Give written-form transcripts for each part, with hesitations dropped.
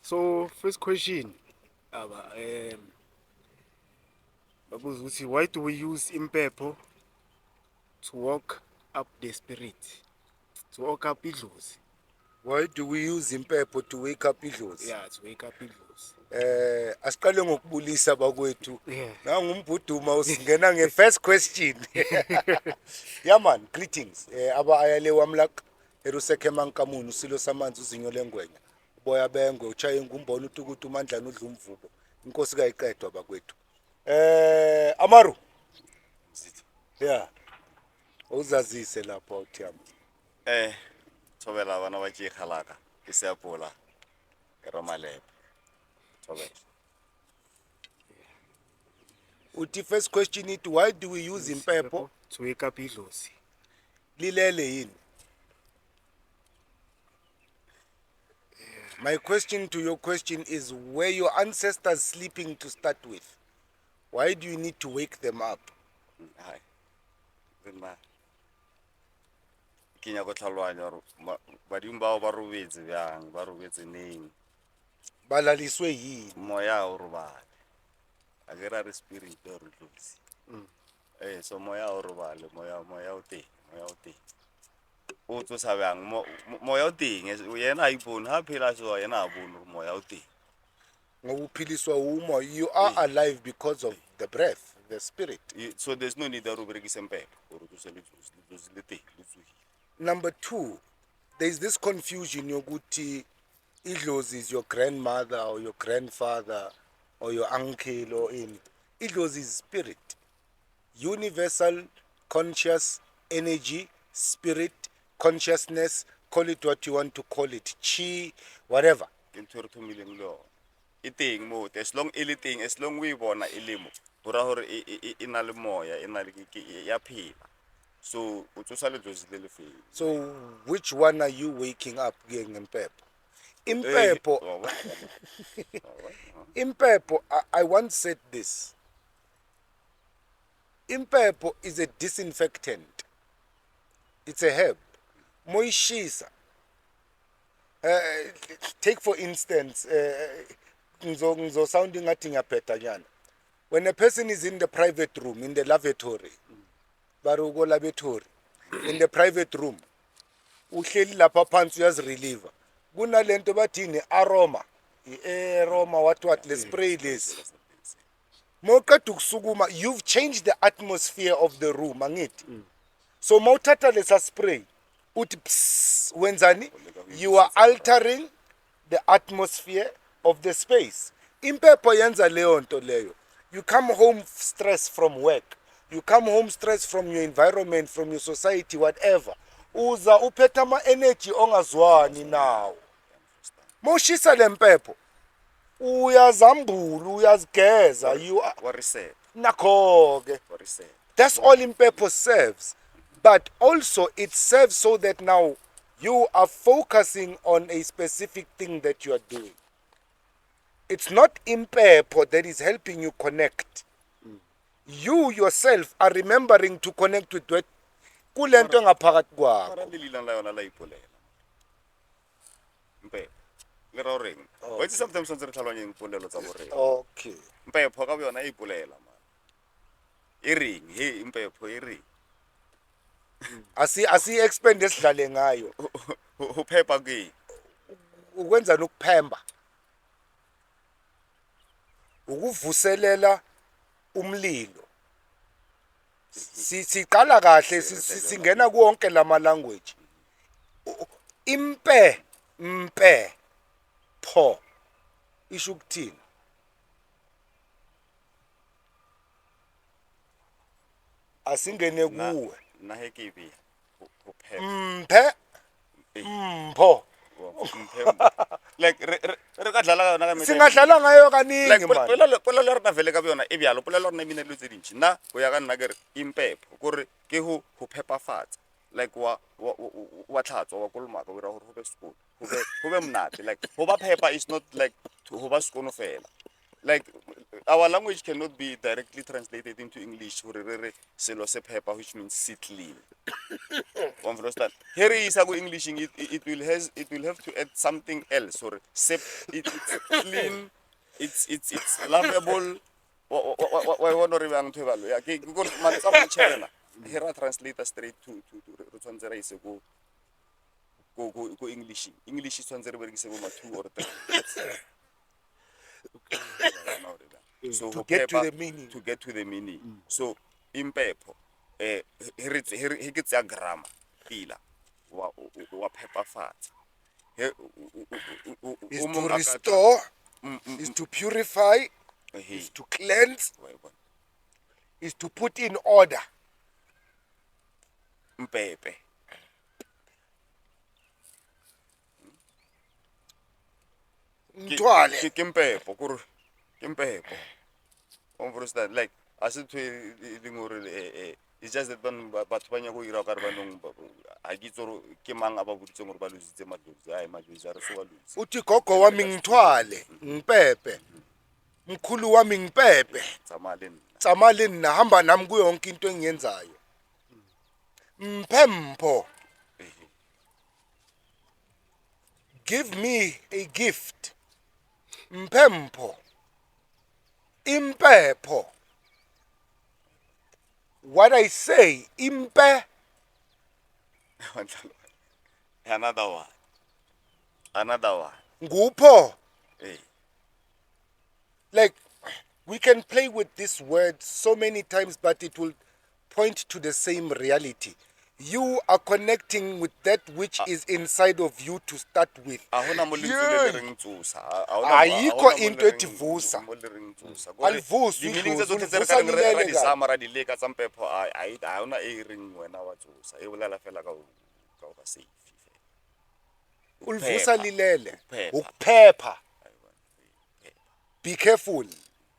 So first question, babuza ukuthi why do we use impepho to walk up the spirit, to walk up idlozi? Why do we use impepho to wake up idlozi? Yeah, to wake up idlozi. Asiqale ngokubulisa bakwethu. Yeah. Nangumbhuduma usingena nge-first question. Yeah man, greetings. Aba-ayale wamlak eruseke mankamun usilo samanzi uzinyo lengwenya. Boya bengwe uchaye ngumbona utukutu mandlana udla umvubo. Inkosi kayiqedwa bakwethu. Amaru. Yeah. Uzazise lapho uthiyama. Thobela bana ba ke khalaka ke se apola ke romalebe thobela. Uthi first question it why do we use impepho to wake up idlozi? lilele yini? My question to your question is, were your ancestors sleeping to start with? Why do you need to wake them up? Hai bana ke nya go tlhalwanya ro badimo bao ba robetse bjang ba robetse neng Balaliswe yini? moya o robale a ke ra re spirit o re tlotsi so moya o robale moya o teng o tsosa bjang moya o teng yena a ipone ha phela so yena a bone moya o teng. Ngokuphiliswa umo, you are alive because of the breath, the spirit. So there's no need to berekisa impepho or to le teng le tswile. Number two, there is this confusion yokuthi idlozi is your grandmother or your grandfather or your uncle or in. Idlozi is spirit. Universal conscious energy, spirit, consciousness, call it what you want to call it, chi, whatever. As long as long we bona ilimo hora hore e na le moya e na le ya phela. So o tsosa le dlozi le fela. So which one are you waking up getting impepho? Impepho, I once said this. Impepho is a disinfectant. It's a herb. Moishisa. Take for instance, sounding nyana. When a person is in the private room, in the lavatory, barugo lavatory, in the private room, uhleli lapha phansi uyazirelieve. Kunalento bathini aroma. Aroma what le spray this. Mawuqeda ukusukuma, you've changed the atmosphere of the room, angithi. So mawuthatha lesa spray, uthi wenzani? You are altering the atmosphere of the space. Impepho yenza leyo nto leyo. You come home stressed from work. You come home stressed from your environment, from your society, whatever. Uza uphetha ama-energy ongazwani nawo. Mawushisa le mpepho, uyazambula, uyazigeza, you are reset. Nakho-ke. That's all impepho serves. But also it serves so that now you are focusing on a specific thing that you are doing. It's not impepho that is helping you connect. You yourself are remembering to connect with what kulento ngaphakathi kwakho. Mara lilila la yona la ipolela. Impepho le ra reng. Wa sometimes re tlhalwanya impolelo tsa boreng. Okay. Impepho ka yona e ipolela man. E reng he impepho e reng. Asi expand esidlale ngayo. Uphepha ke. Ukwenza nokuphemba. Ukuvuselela umlilo. Siqala kahle singena kuwonke lama language. Mpe pho isho ukuthini? Asingene kuwe. Na he ke be. Mpe mpho like re ka dlala ka yona ka mehla. singadlala ngayo kaningi Like man. polelo le rena vele ka bjona e bjalo, polelo rena ebina dilo tse dintši. Nna go ya ka nna kere impepho kore ke go phepafatsa, like wa tlhatswa wa kolomaka o ira gore go be sekolo go be monate, like go ba phepa is not like go ba sekono fela. Like our language cannot be directly translated into English gore re re selo se phepa, which means sit clean. Understand? Here is go English, it will have to add something else, or it's clean, it's lovable. Why want to revang to value? Yeah, go man some channel. Here I translate straight to re is go English. English is translated go 2 or 3. So To get to the meaning. To get to the meaning. So impepho he gets a grammar pila wa phepafatsa Is to restore, is to purify, is to cleanse, is to put in order. mpepe Mthwale. ke mpepo kore ke mpepo. Understand? Like as it ding gore it's just that batho ba nya go ira ka re banong a ke tsoro ke mang a ba boditseng gore ba lositse madlozi ai madlozi a re so ba lose. Uthi gogo wami ngithwale, ngimpepe. Mkhulu wami ngimpepe. Tsamale nina hamba nami kuyo yonke into engiyenzayo. Mphempho. Give me a gift. Mphempho. Impepho. What I say, impe. Another one. Ngupho. Hey. Like, we can play with this word so many times, but it will point to the same reality. You are connecting with that which is inside of you to start with. Ayikho into ethi vusa. Alivuswa idlozi, ulivusa lilele ka. Mara di leka tsa mpepho a ona e reng wena wa tsosa e bolela fela ka o ba safe. Ulivusa lilele. Ukuphepha. Be careful.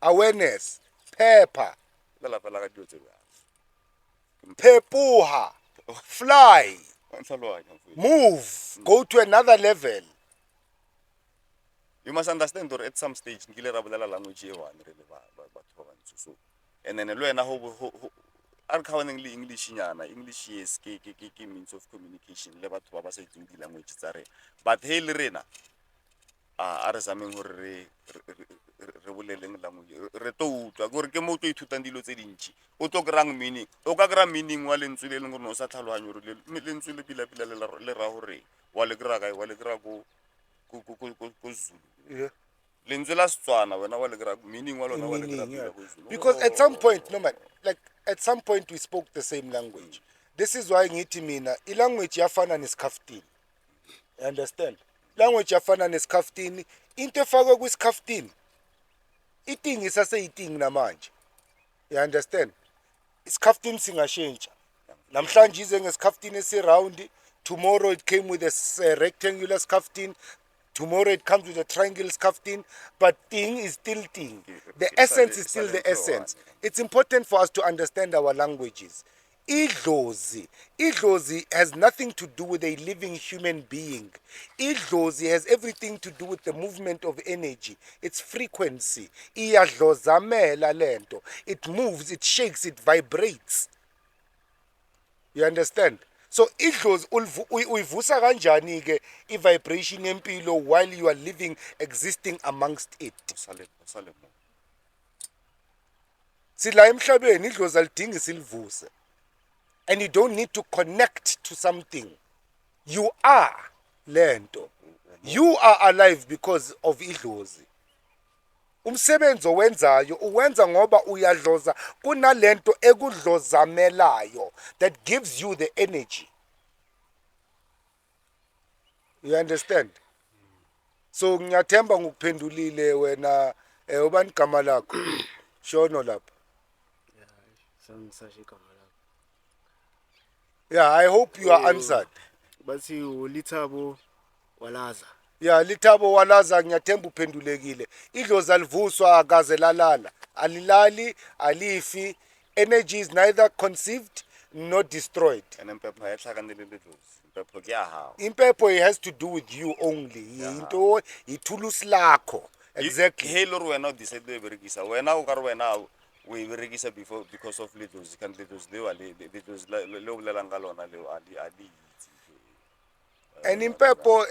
Awareness. Phepha. Lela fela ka dilo tse bjang. Phephuha. Fly. Move. Go to another level. You must understand that at some stage nkile ra bolela language e one re le batho ba bantsi, so and then le wena ho are khawaneng le English nyana. English yes ke means of communication le batho ba ba sa itseng di language tsa rena, but he le rena a re sameng hore re boleleng language re to utlwa gore ke mo to ithutang dilo tse dintsi o to grang meaning o ka gra meaning wa lentswe le leng gore no sa tlhaloganyo re le lentswe le pila le ra hore wa le gra ka wa le gra go Zulu. Yeah. Lentswe la Setswana wena wa le gra meaning wa lona wa le gra pila go Zulu, Because at some point, no man, like at some point we spoke the same language. This is why ngithi mina ilanguage yafana nesikhaftini. You understand? Language yafana nesikhaftini, into efakwe kwisikhaftini iting isaseyiting namanje. You understand? Isikhaftini singashintsha. Namhlanje ize ngesikhaftini esiround, tomorrow it came with a rectangular skaftin, tomorrow it comes with a triangle skaftin, but thing is still thing. The essence is still the essence. It's important for us to understand our languages. Idlozi has nothing to do with a living human being. Idlozi has everything to do with the movement of energy, its frequency. Iyadlozamela lento. It moves, it shakes, it vibrates. You understand? So idlozi uyivusa kanjani ke i-vibration yempilo while you are living, existing amongst it. Sila emhlabeni idlozi alidingi silivuse. And you don't need to connect to something. You are lento. You are alive because of idlozi. Umsebenzi owenzayo uwenza ngoba uyadloza kunalento ekudlozamelayo that gives you the energy. You understand? So ngiyathemba ngikuphendulile wena ubani igama lakho? Shono lapha. Sangisashe igama lakho. Yeah, I hope you are answered. bathi uLithabo walaza. ya Lithabo walaza ngiyathemba uphendulekile idlozi alivuswa akaze lalala alilali alifi energy is neither conceived nor destroyed and impepho ayihlakanele ledlozi impepho kuyahawa impepho it has to do with you only into ithulusi lakho exactly he lo re wena o decide o berekisa wena o ka re wena o e berekisa before because of ledlozi kan ledlozi le o bolelang ka lona leo ali itse and impepho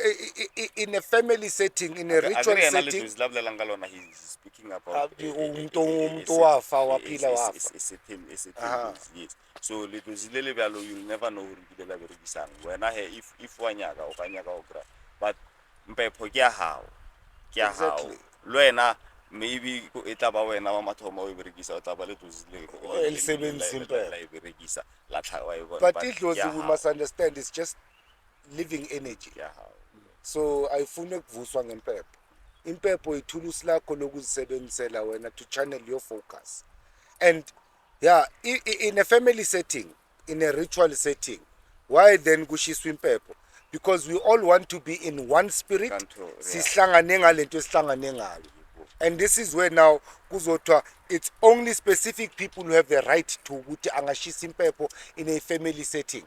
in a family setting in a ritual setting ledlozi la bolelang ka lona he's speaking about umuntu wafa waphila wafa a certain dose, yes so ledlozi le le bjalo you'll never know gore kile la berekisang wena he if wa nyaka o ka nyaka o kra but mpepho ke ya hao Exactly. le wena maybe e tla ba wena wa mathomo o e berekisa o tla ba ledlozi elisebenzisa impepho. la e berekisa la tlha wa e bona but idlozi we must understand it's just living energy ya hao so ayifuni ukuvuswa ngempepho impepho ithulusi lakho lokuzisebenzisela wena to channel your focus and yeah in a family setting in a ritual setting why then kushiswa impepho because we all want to be in one spirit Kanto, yeah. sihlangane ngalento esihlangane ngayo and this is where now kuzothiwa it's only specific people who have the right to ukuthi angashisa impepho in a family setting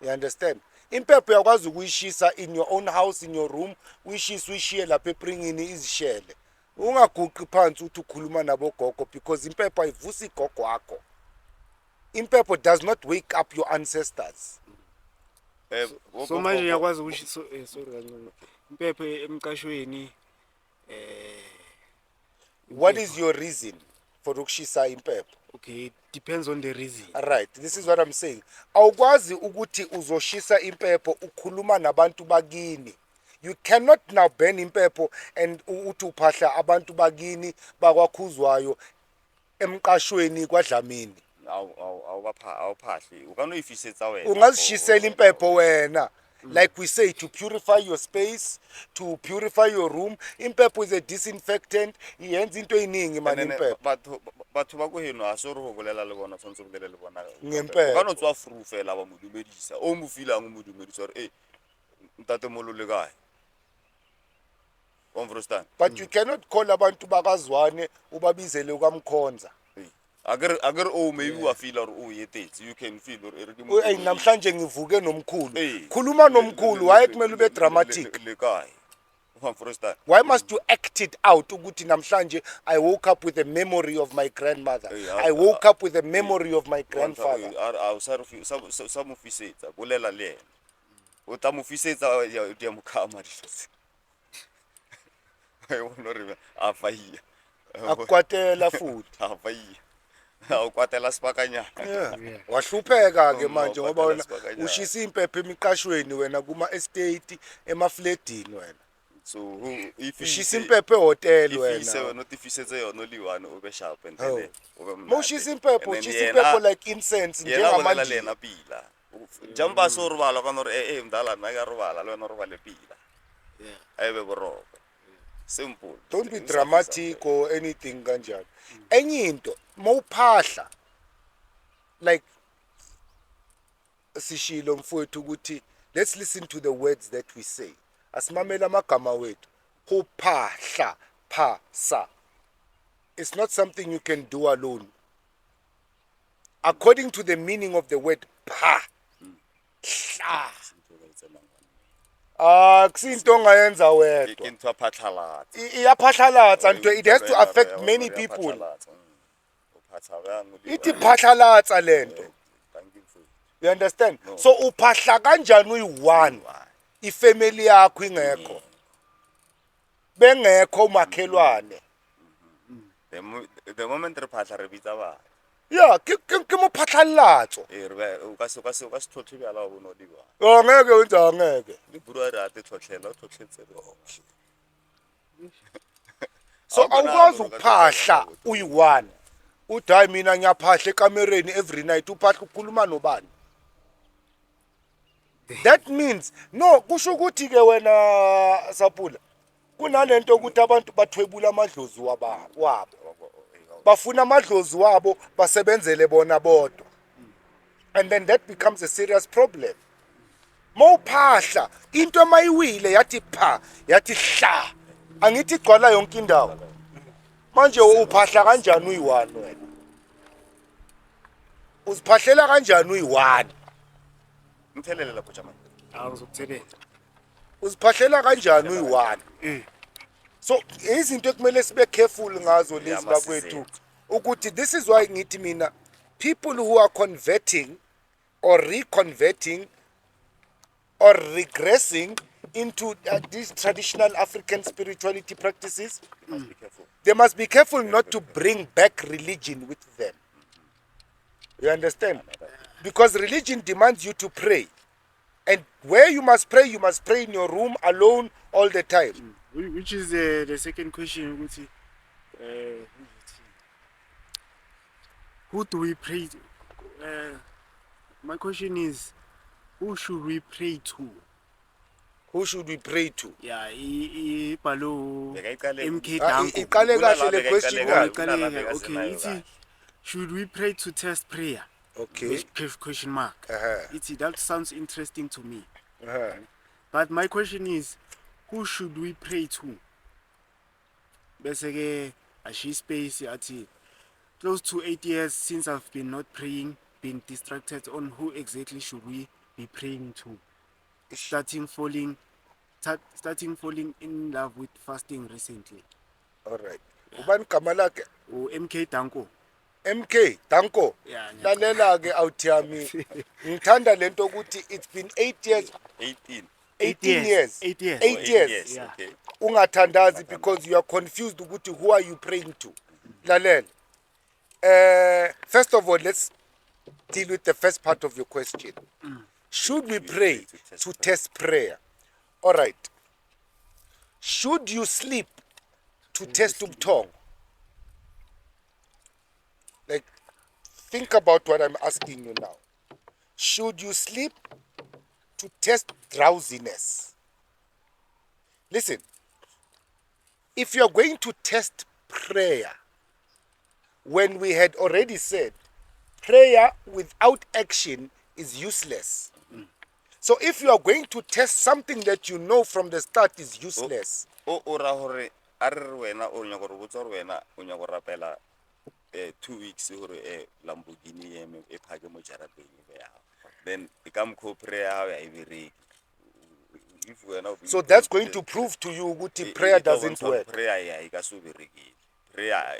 you understand impepho uyakwazi ukuyishisa in your own house in your room uyishisa uyishiye lapha epringini izishele ungaguqi phansi uthi ukhuluma nabogogo because impepho ayivusi igogo wakho impepho does not wake up your ancestors So manje ngiyakwazi ukuthi sorry kancane. Impepho emqashweni what is your reason for ukushisa impepho okay, it depends on the reason. right this is what I'm saying awukwazi ukuthi uzoshisa impepho ukhuluma nabantu bakini you cannot now burn impepho and uthi uphahla abantu bakini bakwakhuzwayo emqashweni kwaDlamini awuphahli ukanoyifisetsa wena ungazishisela impepho wena like we say to purify your space to purify your room impepho is a disinfectant iyenza into eyiningi mani impepho batho ba ko heno a se re go bolela le bona tshwantse bolele le bona Ngempepho. o ka no tswa fru fela ba mo dumedisa o mo filang o mo dumedisa gore ntate molo le kae understand but you cannot call abantu bakazwane ubabizele kwamkhonza akere o maybe wa feel or o yetetse you can feel or re ke mo hey namhlanje ngivuke nomkhulu Hey. khuluma nomkhulu why kumele ube dramatic le kae understand why must you act it out ukuthi namhlanje I woke up with a memory of my grandmother Hey, I woke up with a memory of my grandfather a sa mo fisetsa bolela le yena o tla mo fisetsa ya mokama dilo I want to a faia akukwatela futhi a faia a kwatela sipakanyana yeah wahlupheka ke manje ngoba wena Kwatela ushisa impepho emiqashweni wena kuma estate emafledini wena so if ushisa impepho ehotel if wena wena notifisetse yona oliwane ube sharp and Oh. then ube mnandi. mawushisa impepho And then ushisa yena- impepho like incense yena o bolela le njengamanje yena pila jamba so robala ka no re mdala nna ka robala le wena robale pila Yeah. a ebe boroko simple don't be dramatic or anything kanjalo enye into mawuphahla like sishilo mfowethu ukuthi let's listen to the words that we say asimamela amagama wethu uphahla phasa it's not something you can do alone according to the meaning of the word pha hla kusinto ongayenza wedwa ke ntwa phatlalatsa iyaphahlalatsa nto it has to affect many people ithi phahlalatsa lento you understand so uphahla kanjani uyi-one ifamily yakho ingekho bengekho umakhelwane the moment re phatla re bitsa bana ya ke mophahlalatso o ka se tlhotlhe bjala wa bone o diba angeke wenza angeke le buru a re ate tlhotlhela o tlhotlhetse so awukwazi ukuphahla uyi-one uthi hayi mina ngiyaphahla ekamereni every night uphahla ukhuluma nobani that means no kusho ukuthi ke wena Saphula kunalento ukuthi abantu bathwebula amadlozi wabo bafuna amadlozi wabo basebenzele bona bodwa and then that becomes a serious problem mawuphahla into emayiwile yathi pha yathi hla angithi igcwala yonke indawo manje uphahla kanjani uyi-1 wena uziphahlela kanjani uyi-1 ngithelele lapho jamani Angizokuthelela. uziphahlela kanjani uyi-1 Eh. so izinto ekumele sibe careful ngazo lezi Yamasizini. bakwethu ukuthi this is why ngithi mina people who are converting or reconverting or regressing into these traditional African spirituality practices, must be careful they must be careful not to bring back religion with them. You understand? Because religion demands you to pray. And where you must pray in your room alone all the time. Which is the second question ukuthi who do we pray to? My question is who should we pray to? Who should we pray to? Yeah, ibhalo Bekayiqale- MK Ah, Danko. iqale kahle le Kunala question bekayiqale kahle. kahle. Okay, Kunala ithi should we pray to test prayer? Okay. Question mark. Uh-huh. Ithi that sounds interesting to me. Uh-huh. But my question is who should we pray to? Bese ke ashi space athi close to 8 years since I've been not praying, been distracted on who exactly should we be praying to? Starting falling in love with fasting recently. All right. Ubani igama lakhe? MK Danko. MK Danko. Yeah, Lalela ke awuthi yami. Ngithanda lento ukuthi it's been 8 years, 18 18 years. 8 years. 8 or years. Yeah. okay Ungathandazi because you are confused ukuthi who are you praying to? Lalela. First of all, let's deal with the first part of your question. Should we pray to test prayer? All right. Should you sleep to test tongue? Like, think about what I'm asking you now. Should you sleep to test drowsiness? Listen, if you're going to test prayer, when we had already said prayer without action is useless. So if you are going to test something that you know from the start is useless, o ra hore a re re wena o nya gore botsa gore wena o nya go rapela 2 weeks gore Lamborghini e phake mo jarateng be ya then e ka mkho prayer ha ya ibereki if wena so that's going to prove to you ukuthi prayer doesn't work. prayer ya e ka so bereki prayer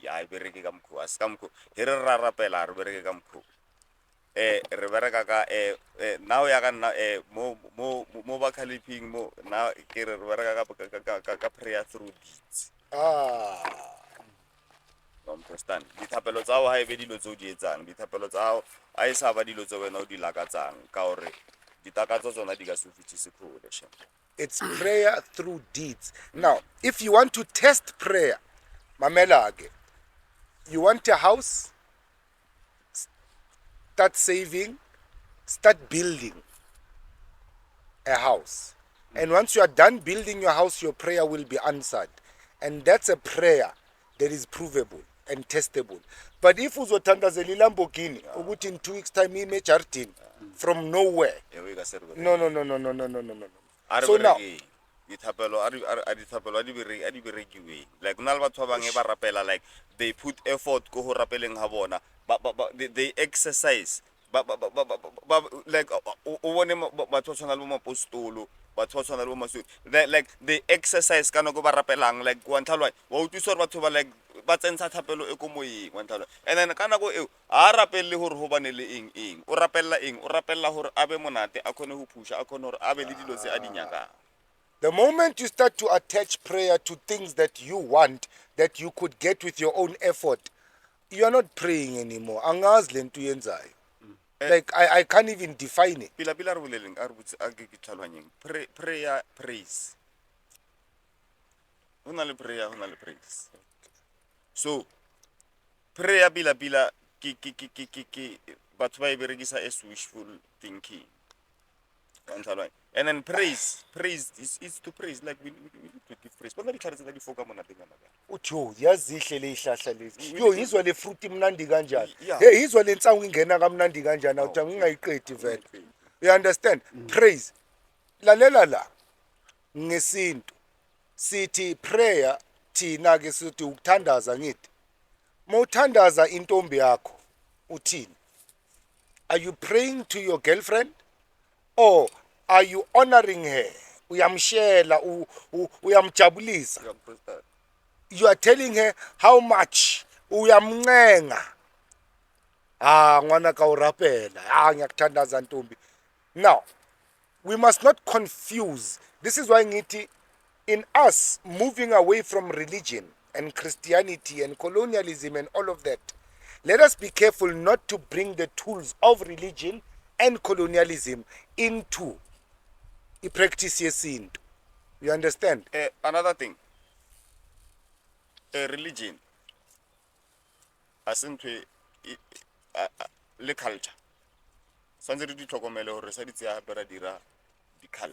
ya ibereki ka mkho as ka mkho he re ra rapela re bereke ka mkho re bereka ka now ya ka nna mo ba khaliping mo now ke re bereka ka prayer through deeds understand dithapelo tsa ha ebe dilo tse o di etsang dithapelo tsa hao a e sa ba dilo tse wena o di lakatsang ka hore ditakatso tsona di ka se fitse khole sha It's prayer through deeds. Now, if you want to test prayer, mamela ake, you want a house, start saving, start building a house. And once you are done building your house, your prayer will be answered. And that's a prayer that is provable and testable. But if uzothandazela iLamborghini ukuthi in 2 weeks time ime jardin from nowhere. e ka se re No. So now, dithapelo a dithapelo a di berekiwe like una le batho ba bang e ba rapela like they put effort go ho rapeleng ha bona they exercise like o bone batho tshwana le mapostolo batho tshwana le masu like they exercise kana go ba rapelang like wa nthalwa wa utlwisa gore batho ba like ba tsentsha thapelo e ko moyeng wa nthalwa and then kana go eo a rapelle hore ho bane le eng o rapella hore abe monate a khone ho pusha a khone hore abe le dilo tse a dinyakang. the moment you start to attach prayer to things that you want, that you could get with your own effort, you are not praying anymore. Angazi lento yenzayo. Like I can't even define it. Pila re boleleng a re botse a ke tlhalwanyeng prayer praise hona le prayer hona le praise so prayer pila ke batho ba e berekisa as wishful thinking and then praise is to praise like we need to give praise bona ditlhare tse di foka mona tengana ba Uthi yo yazihle le ihlahla lezi. Yo yizwa le fruit imnandi kanjani. Yeah. Hey yizwa le nsangu ingena kamnandi kanjani awuthi ngingayiqedi vele. You understand? Praise. Lalela la. Ngesintu. Sithi prayer thina ke sithi ukuthandaza ngithi. Mawuthandaza intombi yakho uthini? Are you praying to your girlfriend or are you honoring her? Uyamshela, uyamjabulisa. Uyamprotect. You are telling her how much uyamncenga. Ngwana ka urapela. Ngiyakuthandaza ntombi. Now, we must not confuse. This is why ngithi in us moving away from religion and Christianity and colonialism and all of that, let us be careful not to bring the tools of religion and colonialism into the practice yesintu. You understand? Another thing, religion, asintwe le culture. Santse re di tlhokomele gore sa di tseya gape ra dira di-cult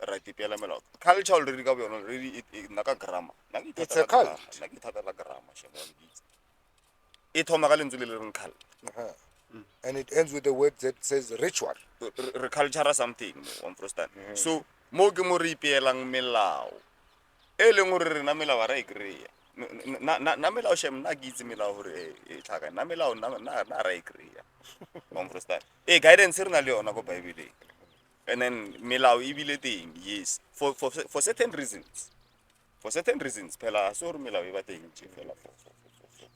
ra tipeela melao. Culture already ka boyone already nna ka grammar. It's a cult. Nna ke ithatela grammar shemo wa lebitse. E thoma ka lentswe le le reng cult. And it ends with a word that says ritual. Re culture something mo understand. So mo ke mo re ipeelang melao e leng gore rena melao ra e kry-a na melao shem nna ke itse melao gore e tlhaka na melao na ra e kry-a wa understand. Guidance re na le yona ko Bibeleng, and then melao e bile teng, yes, for certain reasons, phela so re melao e ba teng nje fela for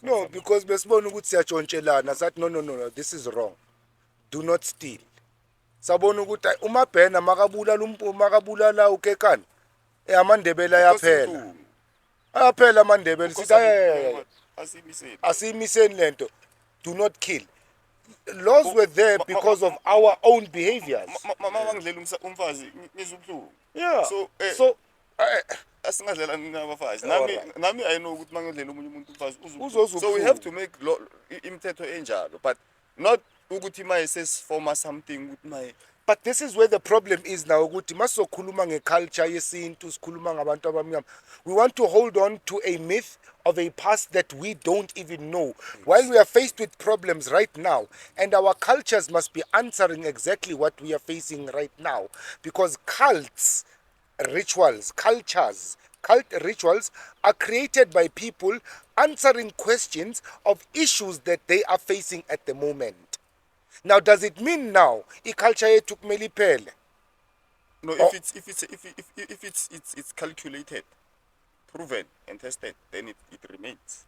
No, because besibona ukuthi siyatshontselana sathi no, this is wrong. Do not steal. Sabona ukuthi uMabhena makabulala ukekani. AmaNdebele ayaphela. Ayaphela amaNdebele sithi asimiseni lento. Do not kill. Laws were there because of our own behaviors. mama bangidlela umfazi ngizubhlungu. Yeah. So asingadlela nina abafazi nami I know ukuthi mangidlela umunye umuntu umfazi Uzozwa so we have to make imithetho enjalo, but not ukuthi maye sesifoma something ukuthi maye. But this is where the problem is now ukuthi masokhuluma ngeculture yesintu sikhuluma ngabantu abamnyama. We want to hold on to a myth of a past that we don't even know. While we are faced with problems right now, and our cultures must be answering exactly what we are facing right now, because cults, rituals, cult rituals are created by people answering questions of issues that they are facing at the moment. Now, does it mean now culture yethu kumele iphele? No, if it's calculated, proven and tested, then it remains.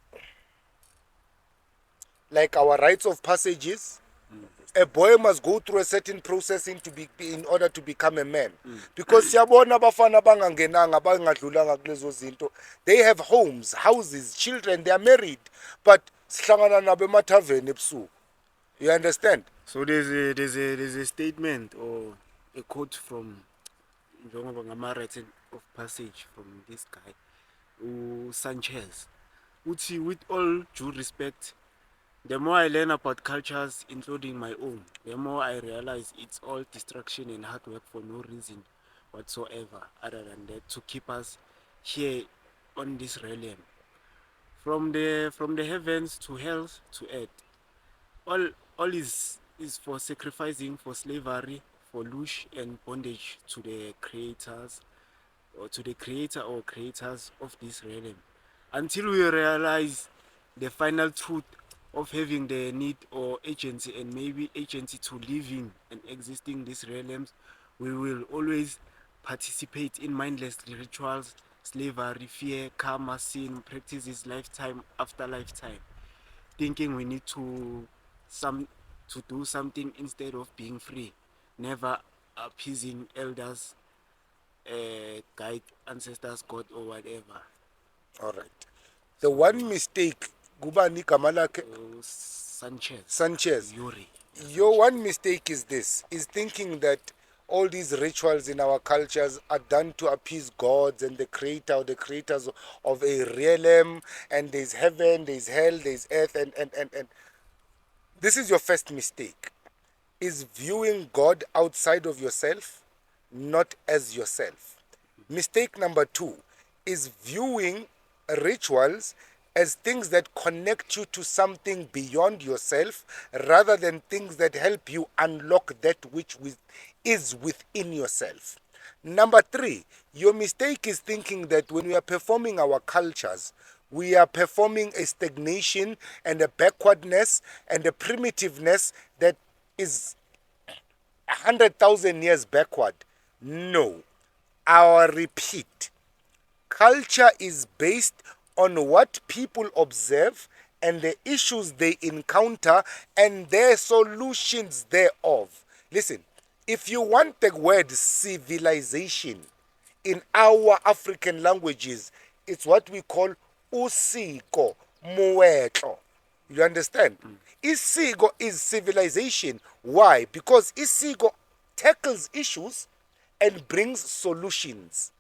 Like our rites of passages, a boy must go through a certain processing in order to become a man. Because siyabona abafana bangangenanga bangadlulanga kulezo zinto, they have homes, houses, children, they are married, but sihlangana nabo emathaveni ebusuku. You understand? So there's a statement or a quote from njengoba rites of passage from this guy, Sanchez. Uthi, with all due respect, the more I learn about cultures, including my own, the more I realize it's all distraction and hard work for no reason whatsoever other than that to keep us here on this realm. From the heavens to hell to earth, all is for sacrificing, for slavery, for lush and bondage to the creators or to the creator or creators of this realm, until we realize the final truth of having the need or agency, and maybe agency to living and existing these realms. We will always participate in mindless rituals, slavery, fear, karma, sin, practices lifetime after lifetime, thinking we need to do something instead of being free, never appeasing elders, guide, ancestors, God, or whatever. All right. The one mistake, Gubani Kamalake Sanchez. Yuri. Your one mistake is thinking that all these rituals in our cultures are done to appease gods and the creator or the creators of a realm, and there's heaven, there's hell, there's earth, and this is your first mistake, is viewing God outside of yourself, not as yourself. Mistake number 2 is viewing rituals as things that connect you to something beyond yourself rather than things that help you unlock that which is within yourself. Number 3, your mistake is thinking that when we are performing our cultures, we are performing a stagnation and a backwardness and a primitiveness that is 100,000 years backward. No. Our repeat. Culture is based on what people observe and the issues they encounter and their solutions thereof. Listen, if you want the word civilization in our African languages, it's what we call usiko, muetlo. You understand? Isiko is civilization. Why? Because isiko tackles issues and brings solutions.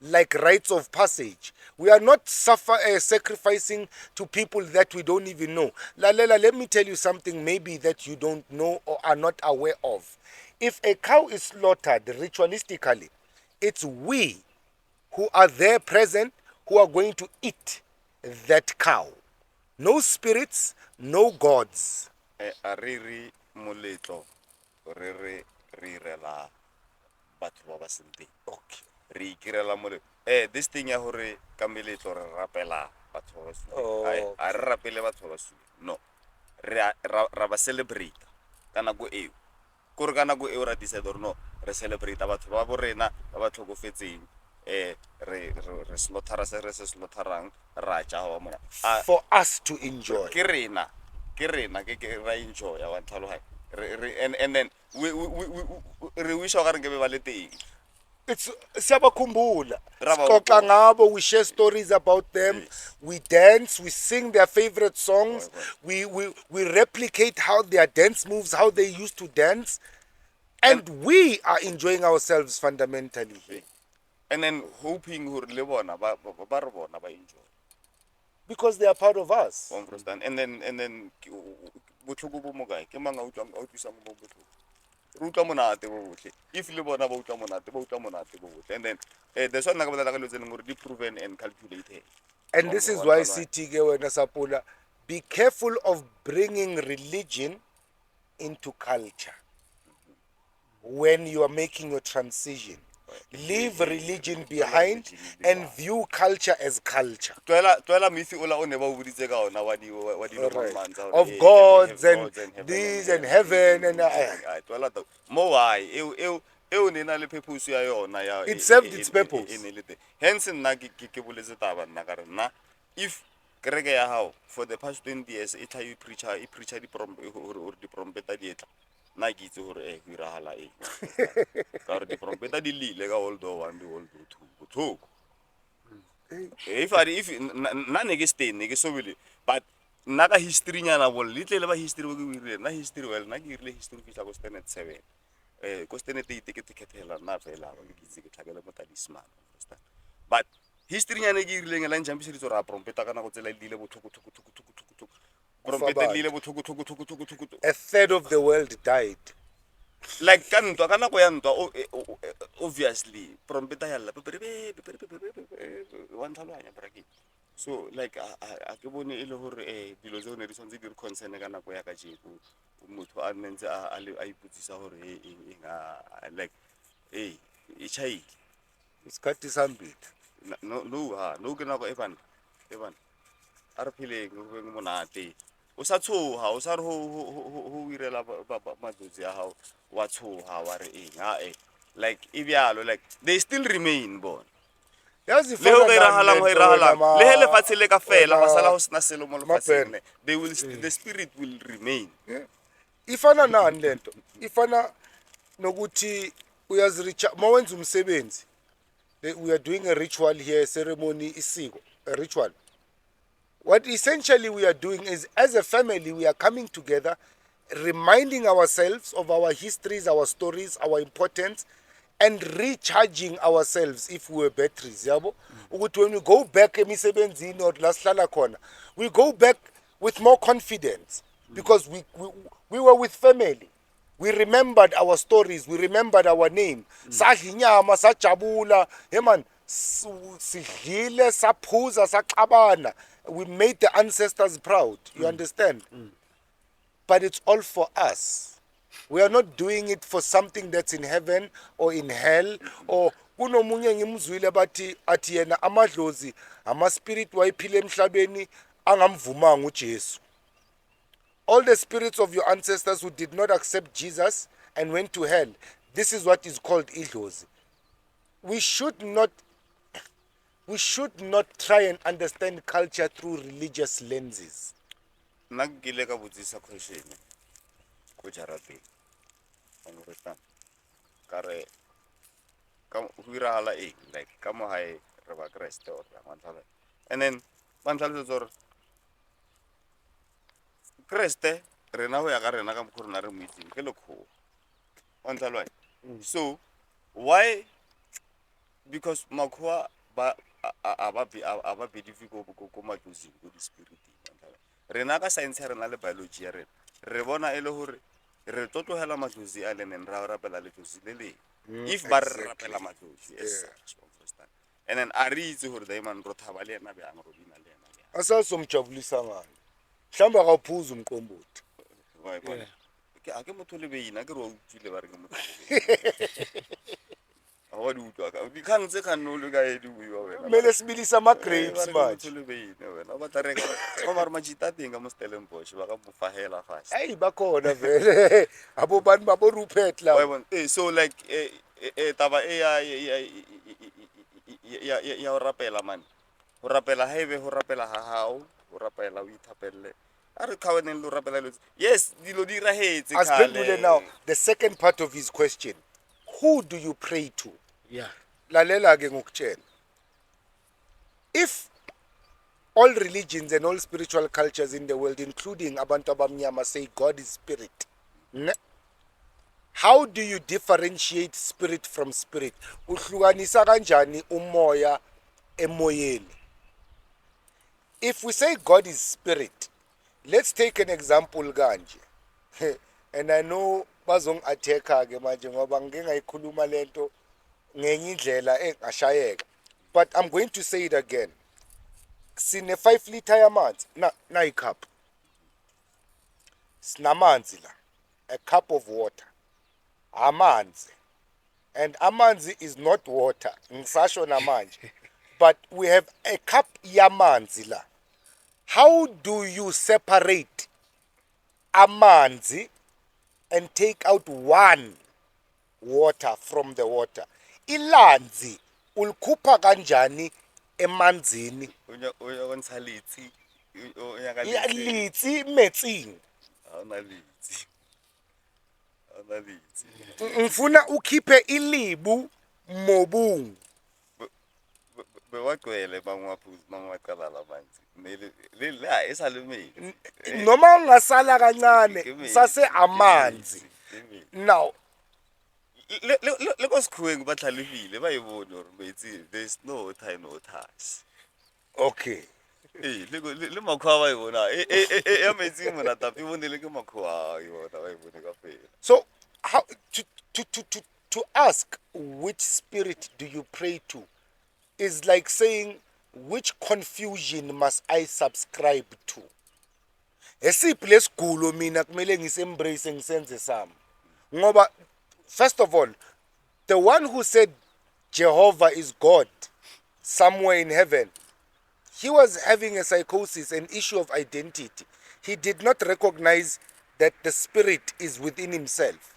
Like rites of passage. We are not sacrificing to people that we don't even know. Lalela, let me tell you something maybe that you don't know or are not aware of. If a cow is slaughtered ritualistically, it's we who are there present who are going to eat that cow. No spirits, no gods. a re re moletlo re re rela batho ba ba seng teng. Okay. Re ikirela moletlo this thing ya hore ka meletlo re rapela batho ba ba seng. Oh. A re rapele batho ba ba seng. No, ra ba celebrate ka nako eo. Kore ka nako eo ra decide hore no re celebrate batho ba bo rena ba ba tlhokofetseng re slaughter se re se slaughterang ra ja wa mona For us to enjoy. ke rena ke ra enjoy ya wa tlhalohanya and then we wish ga re ke be ba le teng. It's siyabakhumbula. Raba Sixoxa ngabo, we share stories about them. Yes. We dance, we sing their favorite songs. We replicate how their dance moves, how they used to dance. And we are enjoying ourselves fundamentally. And then hoping hore le bona ba re bona ba enjoy. Because they are part of us. Understand? And then botlhoko bo mo kae ke mang a utlwisa mo botlhoko. Re utlwa monate bo botle. If le bona ba utlwa monate bo botle. And then there's one ka bolela ka lotseneng gore di proven and calculated. And this is why CT ke wena Sapula, be careful of bringing religion into culture when you are making your transition. Leave religion behind and view culture as culture. Twela mithi ola o ne ba o buditse ka ona wa di manza Of gods and these and heaven and twela mo why e ne na le purpose ya yona ya it served its purpose. Hence nna ke boletse taba nna ka re nna if kereke ya hao for the past 20 years e tla preacher di prompeta di etla na ke itse hore go irahala eng ka re di prompeta di lile ka World War 1 di World War 2 bothoko if nna ne ke stay ne ke sobile but nna ka history nyana bol le tle le ba history bo ke buile na history well na ke irile history fitla go stand at 7 ko stand at 8 ke tikethela nna fela ba ke itse ke tlhabela mo talisman understand but history nyana ke irile ngela ntjha mbise ditso ra prompeta kana go tsela lile bothoko prompeta lile bothoko A third of the world died. like ka ntwa ka nako ya ntwa obviously prompeta ya lla one tlhaloganya bracket so like a ke bone e le hore dilo tse o ne di tshwantse di re concern ka nako ya ka jeko motho a nnentse a iputsisa hore like e chaile Isikhathi sambili. no ke nako evan a re phileng go beng monate o sa tshoga o sa re ho irela matsotsi a hao wa tshoga wa re eng like ibialo like they still remain bon Yazi le ho fana irahalang le he lefatshe le ka fela wena ba sala ho sena selo mo lefatsheng Mapene. they will the spirit will remain. ifana nani lento? Ifana nokuthi uyaziricha mawenza umsebenzi. We are doing a ritual here, a ceremony, isiko, a ritual. What essentially we are doing is, as a family, we are coming together, reminding ourselves of our histories, our stories, our importance, and recharging ourselves if we were batteries. Yabo? When we go back, emisebenzini or lasihlala khona, we go back with more confidence because we were with family. We remembered our stories. We remembered our name. Sahinyama, sajabula. Hey man, sidlile saphuza saxabana, we made the ancestors proud, you understand? But it's all for us. We are not doing it for something that's in heaven or in hell or kunomunye ngimzwile bathi athi yena amadlozi ama-spirit wayiphile emhlabeni angamvumanga uJesu. All the spirits of your ancestors who did not accept Jesus and went to hell, this is what is called idlozi. We should not try and understand culture through religious lenses. nna ke ile ka botsisa question ko jarateng understand ka re ka ho iragala eng like ka mo hae re ba Kreste or manthala and then manthala tsore Kreste rena ho ya ka rena ka mkhorona re mo itseng ke lekho manthala so why because makhoa ba aba believe ko matlosi go di spirit manthala rena ka science rena le biology ya rena re bona ele hore re totohela matlosi a lenen ra rapela le tlosi le le if ba re rapela matlosi yes understand and then a re itse hore diamond ro thaba le yena be ang ro bina le yena Asasomjabulisa ngani? Mhlamba akaphuza umqombothi. wa bona ke a ke motho le beina ke ro utlile ba re ke motho a wa di utlwa ka di khang tse khano le ka edi buiwa wena Kumele sibilisa ama-grapes manje. le beina wena ba tla reka ba mara majita teng ka mo Stellenbosch ba ka mo fahela fast Hey bakhona vele. Abo bantu babo Rupert la. so like taba ya ho rapela man ho rapela haebe ho rapela ha hao ho rapela o ithapelle a re khaweneng lo rapela lo yes dilo di rahetse Asiphendule now the second part of his question. Who do you pray to? Yeah. Lalela ke ngokutshela. If all religions and all spiritual cultures in the world, including abantu abamnyama, say God is spirit, how do you differentiate spirit from spirit? Uhlukanisa kanjani umoya emoyeni? If we say God is spirit, let's take an example kanje. And I know bazong attacker ke manje ngoba ngeke ngayikhuluma lento ngenye indlela engashayeka. But I'm going to say it again. Sine 5 liter yamanzi na icup. Sinamanzi la. A cup of water. Amanzi. And amanzi is not water. Ngisasho namanje. But we have a cup yamanzi la. How do you separate amanzi and take out one water from the water? Ilanzi ulikhupha kanjani emanzini? uya kontsha litsi uya ka Litsi metsing. ana litsi Ngifuna ukhiphe ilibu mobung. bewagcwele bangwaqala lamanzi le la esalumile Noma ungasala kancane sase amanzi. Now le ko sikhuweng ba tlhalefile ba ibone hore metsi there's no time no touch okay. le makhoa ba ibona ya metsi mona tapi bone le ke makhoa ibona ba ibone ka fela So how to ask which spirit do you pray to is like saying which confusion must I subscribe to? Esiphi lesigulo mina kumele ngisembrace ngisenze sami. Ngoba first of all, the one who said Jehovah is God somewhere in heaven, he was having a psychosis, an issue of identity. He did not recognize that the spirit is within himself.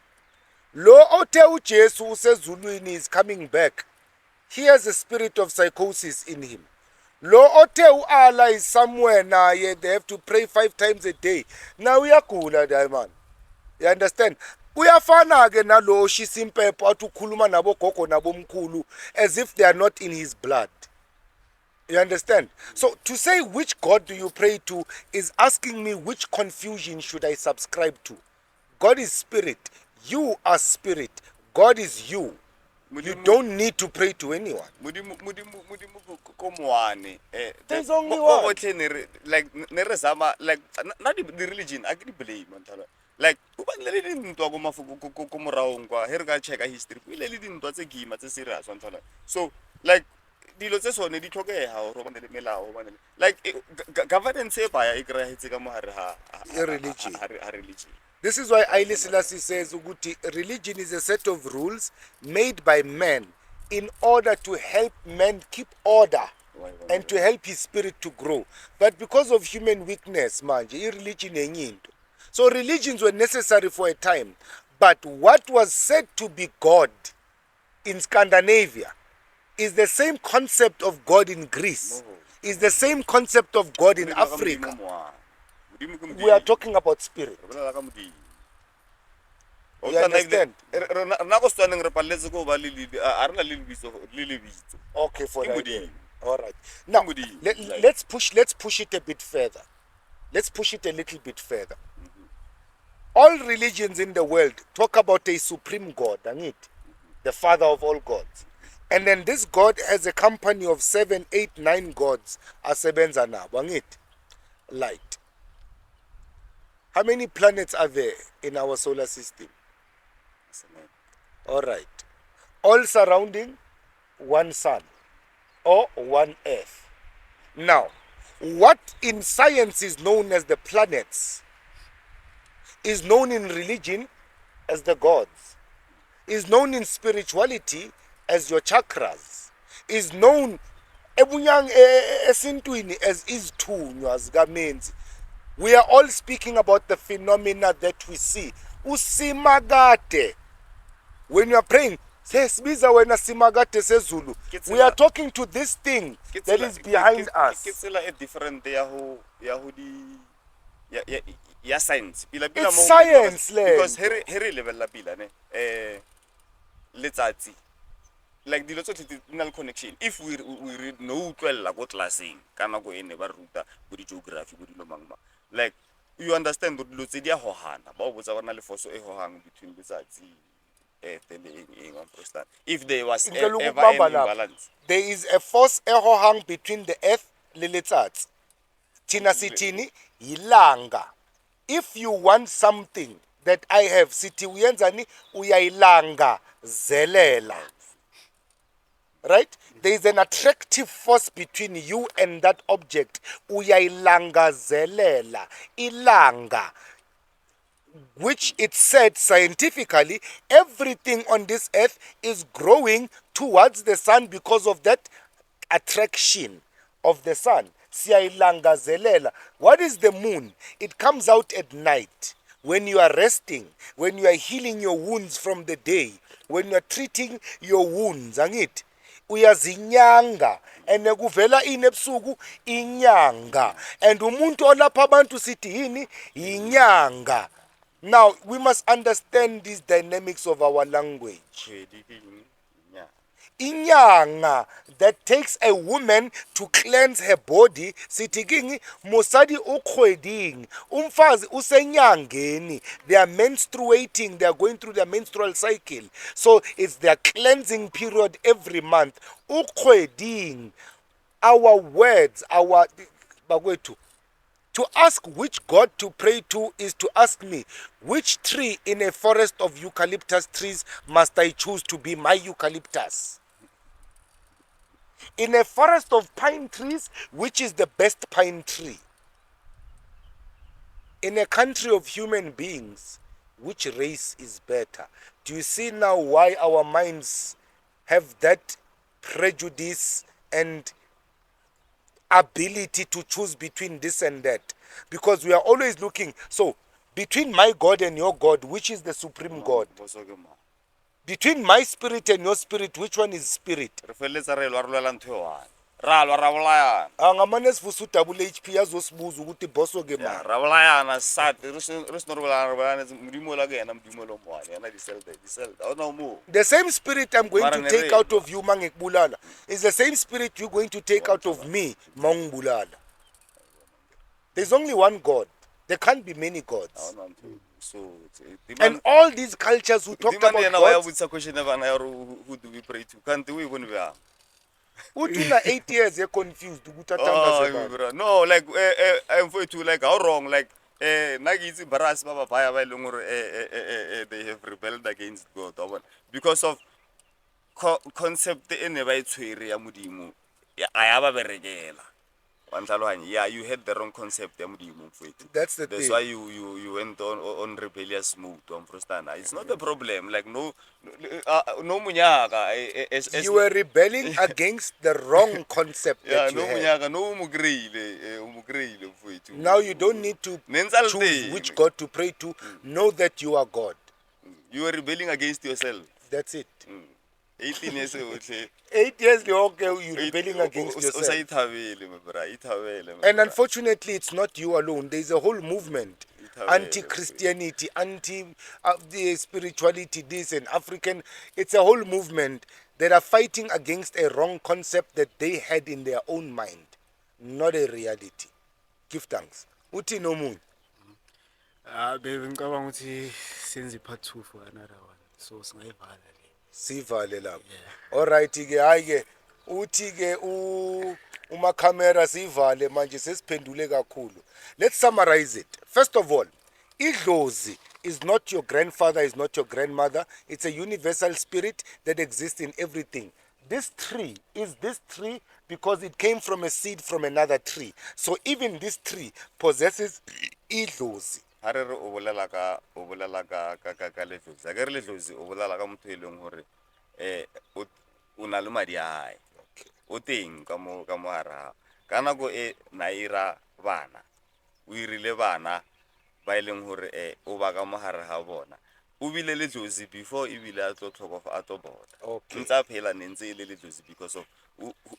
Lo othe uJesu usezulwini is coming back. He has a spirit of psychosis in him. Lo othe uAllah is somewhere naye, they have to pray 5 times a day. Now uyagula diamond. You understand? Uyafana ke nalo oshisa impepho athi ukhuluma nabo gogo nabo mkhulu as if they are not in his blood. You understand? So to say which God do you pray to is asking me which confusion should I subscribe to. God is spirit. You are spirit. God is you. You don't need to pray to anyone. mudimu ko moane There's only one. like ne re zama like not the religion I can blame manthala like o ba le dintwa go mafuko ko moraong kwa he re ka checka history o ile le dintwa tse gima tse serious manthala so like dilo tse sone di tlhokega gore go bane le melao go bane le like governance e baya e kry-agetse ka mo gare Religion. ga religion. This is why Haile Selassie says ukuthi religion is a set of rules made by men in order to help man keep order and to help his spirit to grow. But because of human weakness, manje, religion enye into. So religions were necessary for a time. But what was said to be God in Scandinavia is the same concept of God in Greece, is the same concept of God in Africa. We are talking about spirit. You understand? Okay, for that. All right. Now, let's push it a bit further. Let's push it a little bit further. All religions in the world talk about a supreme God, the father of all gods. And then this God has a company of 7, 8, 9 gods. Asebenza nabo, light. How many planets are there in our solar system? All right. All surrounding one sun or one earth. Now, what in science is known as the planets is known in religion as the gods, is known in spirituality as your chakras, is known esintwini as izithunywa zikamenzi. We are all speaking about the phenomena that we see. Usimagate. When you are praying, we are talking to this thing that is behind us. It's a different science. It's science, because here level la pila ne letsatsi like dilo tsotlhe connection. If we read no utlwella go classing kana go ene ba ruta go di geography go dilo mangma, like you understand dilo tse di a hohana ba o botsa bana le foso e hohang between letsatsi earth and if there was ever any balance. There is a force ehohang between the earth le letsatsi. Tina sitini ilanga. If you want something that I have, siti uyenzani uyayilanga zelela. Right? There is an attractive force between you and that object. Uyayilanga zelela. Ilanga. Which it said scientifically, everything on this earth is growing towards the sun because of that attraction of the sun. Siyayilanga zelela. What is the moon? It comes out at night when you are resting, when you are healing your wounds from the day, when you are treating your wounds. Angit uyazinyanga and kuvela inebusuku inyanga and umuntu olapha abantu sithi yini inyanga. Now we must understand these dynamics of our language. Inyanga that takes a woman to cleanse her body. Sitiking mosadi ukhweding. Umfazi usenyangeni. They are menstruating. They are going through their menstrual cycle. So it's their cleansing period every month. Ukhweding. Our words, our bagwetu. To ask which God to pray to is to ask me, which tree in a forest of eucalyptus trees must I choose to be my eucalyptus? In a forest of pine trees, which is the best pine tree? In a country of human beings, which race is better? Do you see now why our minds have that prejudice and ability to choose between this and that? Because we are always looking, so between my God and your God, which is the supreme God? Between my spirit and your spirit, which one is spirit? Angamane sivusa udabule HP yazosibuza ukuthi boss oke ma. Rabulayana sad risnorubalana mdimo la ke yena mdimo lo mwani yana disel no more. The same spirit I'm going to take out of you mangekubulala is the same spirit you're going to take out of me mangibulala. There's only one God. There can't be many gods. So and all these cultures who talk about gods, who do we pray to? Can't we even be? Utina 8 years you're confused. No, like I'm for to like how wrong like Nagizi Baras Baba Paya they have rebelled against God because of concept in a right way Mudimu a ya ba berekela wa ntlhaloganya. Yeah, you had the wrong concept ya modimo mfowethu. That's the That's thing. why you went on rebellious mode wa mfrostana. It's not a problem, like no munyaka You were rebelling against the wrong concept yeah, that you no had. munyaka no mo kreile mfowethu. Now you don't need to Ne ntse a le choose teng. which God to pray to. Know that you are God. You were rebelling against yourself. That's it. 18 years old. 8 years okay, you're rebelling against yourself. And unfortunately, it's not you alone. There's a whole movement, anti-Christianity, the spirituality, this and African. It's a whole movement that are fighting against a wrong concept that they had in their own mind, not a reality. Give thanks. Uthi nomunye. Baby ngicabanga ukuthi senze part 2 for another one. So singayivala le. Sivale lapho. Alright ke hayi ke uthi ke uma camera sivale manje sesiphendule kakhulu. Let's summarize it. First of all, idlozi is not your grandfather, is not your grandmother. It's a universal spirit that exists in everything. This tree is this tree because it came from a seed from another tree. So even this tree possesses idlozi. ha re re o bolela ka letlozi a ke re letlozi o bolela ka motho e leng gore o na le madi a hae o teng ka mo hara ka nako e na ira bana o irile bana ba e leng gore o ba ka mo hare ga bona o bile letlozi before e bile a tlo tlhokofa a tlo bota ntse a phela ne ntse e le letlozi because of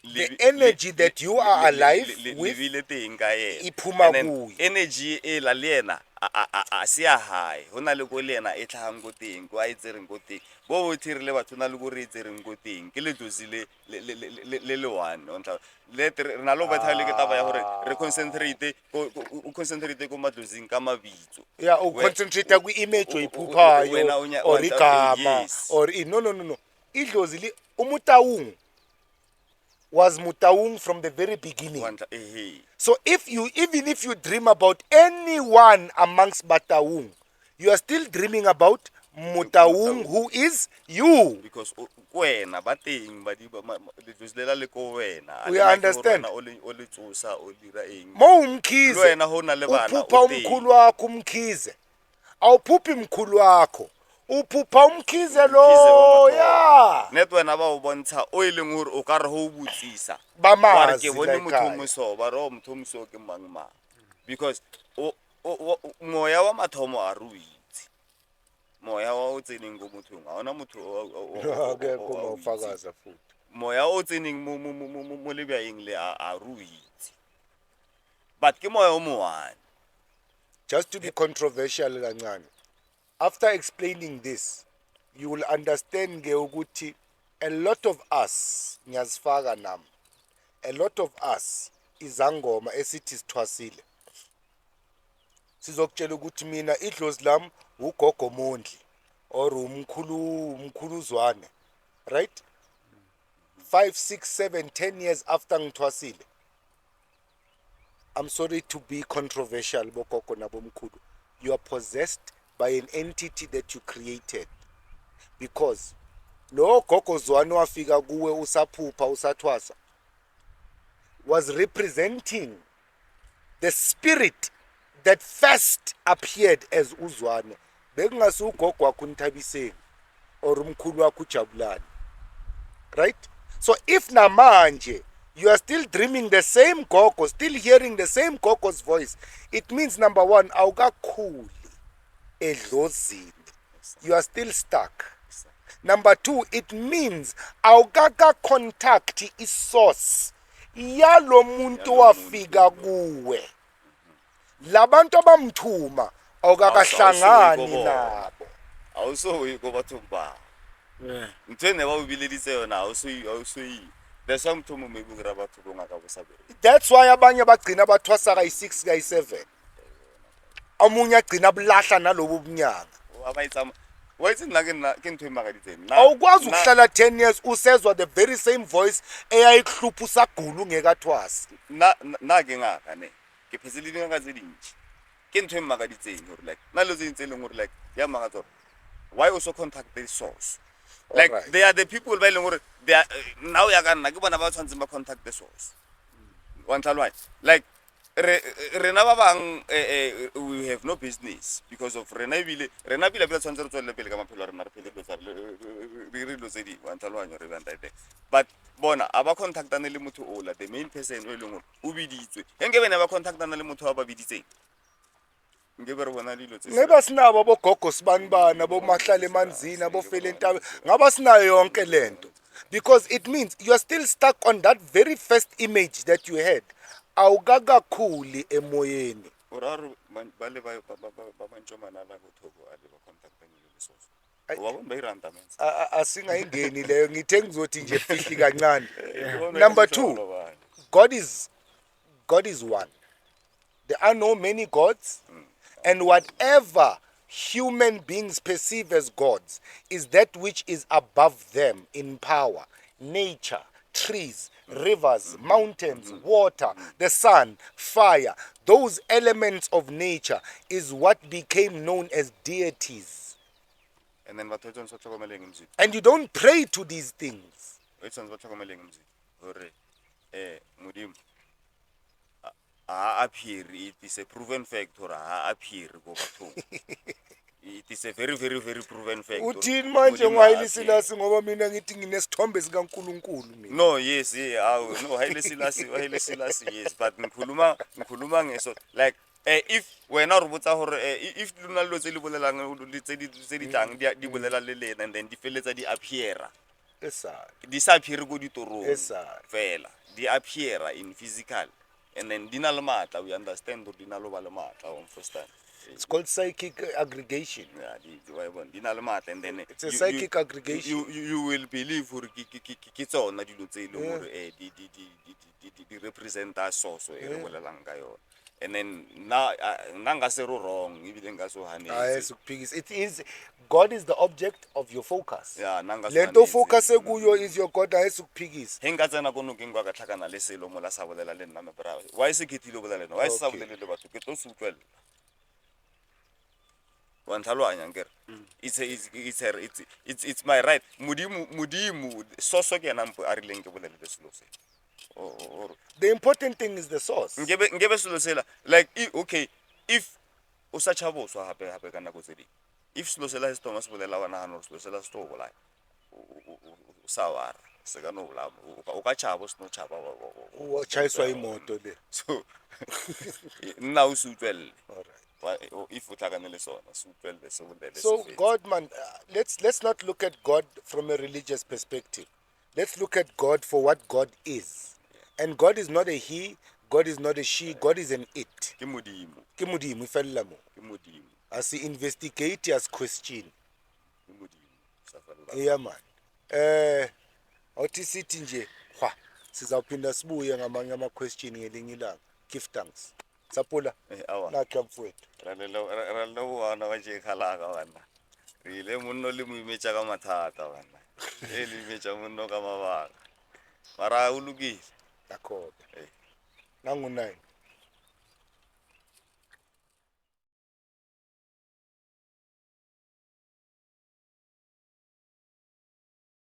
the energy that you are alive with lebile teng ka yena iphuma and then kuye. energy e la le yena a se ya hae ho na le go le yena e tlhagang go teng go a itsereng go teng bo thirile batho na le go re itsereng go teng ke letlozi le one on tla le re na lo batla le ke taba ya gore re concentrate ko matlozing ka mabitso Yeah, o concentrate ku image oyiphuphayo or igama or no. Idlozi li umutawung was mutawung from the very beginning. So even if you dream about anyone amongst Batawung, you are still dreaming about Mutawung who is you. Because wena ba teng ba di letlozi lela le ko wena We understand. o le tsosa o dira eng Mo umkhize wena ho na le bana uphupha umkhulu wakho umkhize awuphuphi mkhulu wakho uphupha umkhize lo ya net wena ba o bontsha o ileng hore o ka re ho butsisa ba wa re mazi ke bone like motho I. moso ba re o motho moso ke mang because moya wa mathomo a ruitse moya wa o tseneng go mothong a ona motho Ke koma ufakaza futhi moya o tseneng mo lebyaeng le a ruitse but ke moya o moane. Just to be controversial kancane, after explaining this you will understand ke ukuthi a lot of us ngiyazifaka nami a lot of us izangoma esithi sithwasile sizokutshela ukuthi mina idlozi lami ugogo Mondli or umkhuluzwane, right? 5 6 7 10 years after ngithwasile, I'm sorry to be controversial, bogogo nabomkhulu, you are possessed by an entity that you created, because lo gogo Zwane wafika kuwe usaphupha usathwasa was representing the spirit that first appeared as uZwane. Bekungasi ugogo wakho uNthabiseni or umkhulu wakho uJabulani, right? So if namanje you are still dreaming the same gogo, still hearing the same gogo's voice, it means number one, awukakhuli edlozini, you are still stuck. Number two, it means awukaka contact isource yalo muntu wafika kuwe. Labantu abamthuma awukakahlangani nabo. Awusoyi go batho ba ntwe ne ba o bileditse yona awusoyi that's why mthomo maybe ra batho go ngaka bo sabere. That's why abanye bagcina bathwasa ka 6 ka 7. Amunye agcina bulahla nalobo bunyanga. Abayitsama wayithi nna ke ntwe magaditseni awukwazi ukuhlala 10 years usezwa the very same voice eyayikuhlupha usagula ungekathwasi. na ke ngaka ne ke phesele ngaka tse dintsi ke ntwe magaditseni hore like na lo tse leng hore like ya magatso why also contact the source like Alright. they are the people ba e leng gore they are now ya ka nna ke bona ba tshwantseng ba contact the source wa ntlhaloganya like rena ba bang we have no business because of rena ebile pila tshwanetse re tswelele pele ka maphelo a rena re phele re dilo tse dingwe wa ntlhaloganya re bantite but bona a ba contactane le motho ola the main person o e leng gore o biditswe ge bene ba contactana le motho wa ba biditseng ngebe re bona dilo tse ngeba sinabo abogogo sibanibani abomahlala emanzini abofela entabe ngaba sinayo yonke lento because it means you are still stuck on that very first image that you had awukakakhuli emoyeni oraro ba le ba bantshomana la bothoko a le ba contactane le source wa bona ba iranta mense asingayingeni leyo ngithe ngizothi nje fihli kancane number 2 God is one. There are no many gods. And whatever human beings perceive as gods is that which is above them in power. Nature, trees, rivers, mountains, water, the sun, fire. Those elements of nature is what became known as deities. and then batho tshwanetse ba tlhokomeleng mziki And you don't pray to these things. o tshwanetse ba tlhokomeleng mziki gore modimo a appear it is a proven fact gore a appear go bathong it is a very very very proven fact Uthini manje ngwayile silasi ngoba mina ngithi nginesithombe sikaNkuluNkulu mina. no yes no Haile Selassie yes but ngikhuluma ngeso like if wena re botsa gore if lona lo tse le bolelang tse di tlang di bolela le lena and then di feletsa di appeara di sa appear go ditorong fela di appeara in physical and then di na le matla we understand gore di na le ba le matla on first time. It's called psychic aggregation. Yeah, di na le matla and then It's a psychic aggregation. You will believe gore ke tsona dilo tse e leng gore di representa source e re bolelang ka yona and then nna nka se ro wrong ebile nka so hanetse It is God is the object of your focus. yeah nanga Lento focus kuyo is your God ayisukuphikisa. he nka tsena kono ke ngwa ka tlhakana le selo mola sa bolela le nna me bra why se ke tilo bolela lena why se sa bolela le batho ke tlo se utlwela wa ntlhaloganya nkere it's my right modimo soso ke yena mpo a rileng ke bolele le selo se The important thing is the source. ngebe selo sela like okay if o sa tšhaboswa gape ka nako tse ding if selo sela se thoma se bolela wa nagana gore selo sela se tlo bolaya o sa wara se ka no bolaya o ka tšhaba o se no tšhaba Wachaiswa imoto le. so nna o se utlwelele Alright. if o tlhakane le sona se utlwelele se bolele So God man, let's not look at God from a religious perspective. Let's look at God for what God is. And God is not a he, God is not a she, God is an it. ke modimo Ke modimo ifella mo. ke modimo As investigate as question. ke modimo sa fela Yeah man. Awuthi sithi nje, hwa, sizawuphinda sibuye ngamanye ama question ngelinye ilanga. Give thanks. Sapula. awa Nakho mfowethu. ra le bona ba je khalaka bana re ile monno le mo imetša ka mathata bana e le imetša monno ka mabaka mara o lokile Yakho. Eh. Nangu 9.